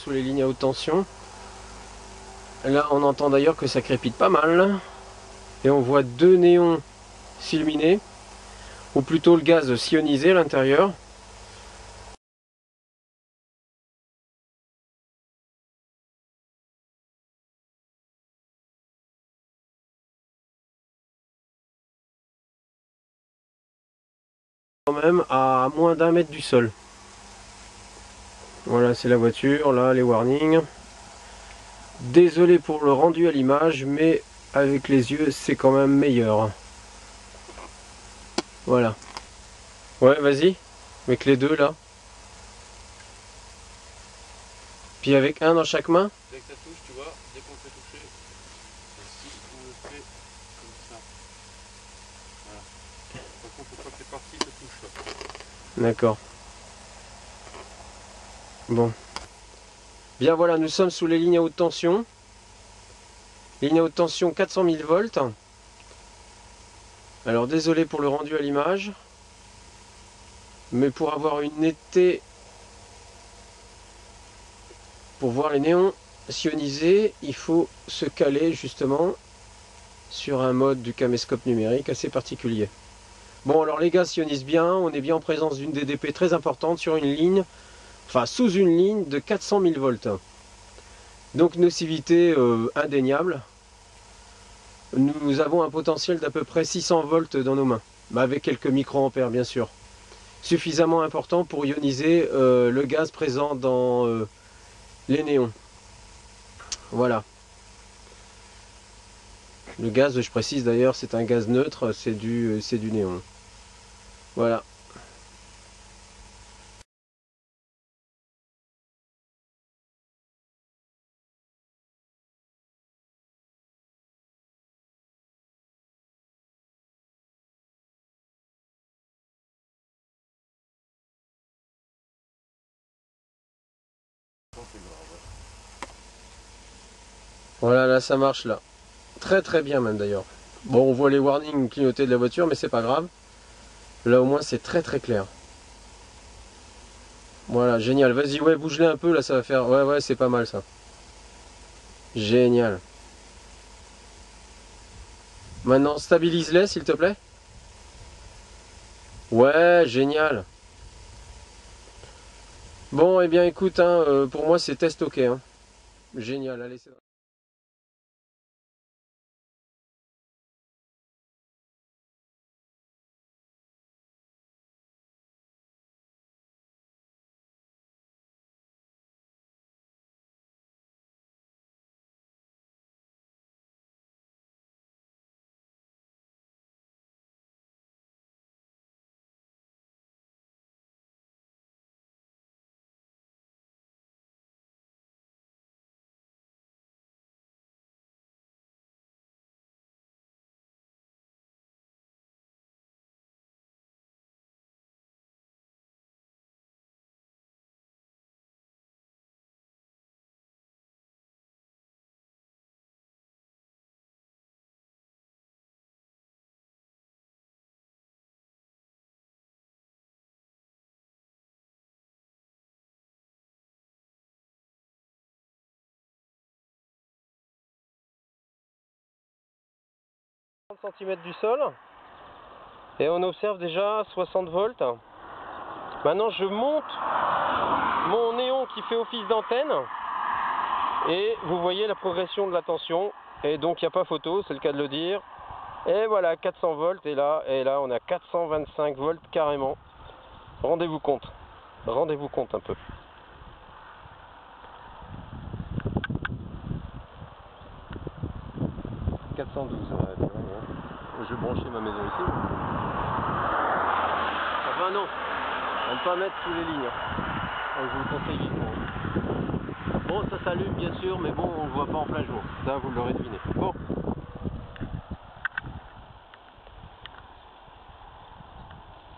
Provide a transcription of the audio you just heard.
sous les lignes à haute tension. Là on entend d'ailleurs que ça crépite pas mal. Et on voit deux néons s'illuminer, ou plutôt le gaz s'ionniser à l'intérieur. Quand même à moins d'1 mètre du sol. Voilà, c'est la voiture, là les warnings. Désolé pour le rendu à l'image, mais avec les yeux c'est quand même meilleur. Voilà. Ouais, vas-y, avec les deux là. Puis avec un dans chaque main. Dès que ça touche, tu vois, dès qu'on le fait toucher, et si on le fait comme ça, voilà. Par contre, une fois que c'est parti, ça touche. D'accord. Bon. Bien voilà, nous sommes sous les lignes à haute tension. Ligne à haute tension 400 000 volts. Alors désolé pour le rendu à l'image. Mais pour avoir une netteté, pour voir les néons s'ionniser, il faut se caler justement sur un mode du caméscope numérique assez particulier. Bon alors les gaz s'ionisent bien, on est bien en présence d'une DDP très importante sur une ligne, enfin sous une ligne de 400 000 volts. Donc nocivité indéniable. Nous avons un potentiel d'à peu près 600 volts dans nos mains, avec quelques microampères bien sûr. Suffisamment important pour ioniser le gaz présent dans les néons. Voilà. Le gaz, je précise d'ailleurs, c'est un gaz neutre, c'est du néon. Voilà. Voilà, là ça marche là. Très très bien même d'ailleurs. Bon, on voit les warnings clignoter de la voiture, mais c'est pas grave. Là au moins c'est très très clair. Voilà, génial. Vas-y, ouais, bouge-les un peu, là ça va faire... Ouais, ouais, c'est pas mal ça. Génial. Maintenant, stabilise-les s'il te plaît. Ouais, génial. Bon, eh bien écoute, hein, pour moi c'est test ok. Hein. Génial, allez, c'est... cm du sol et on observe déjà 60 volts. Maintenant je monte mon néon qui fait office d'antenne et vous voyez la progression de la tension et donc il n'y a pas photo, c'est le cas de le dire. Et voilà 400 volts et là on a 425 volts carrément. Rendez-vous compte un peu. « 412, ouais, je vais brancher ma maison ici. Enfin non, à ne pas mettre sous les lignes. Je vous le conseille vivement. Bon, ça s'allume bien sûr, mais bon, on ne le voit pas en plein jour. Ça, vous l'aurez deviné. Bon.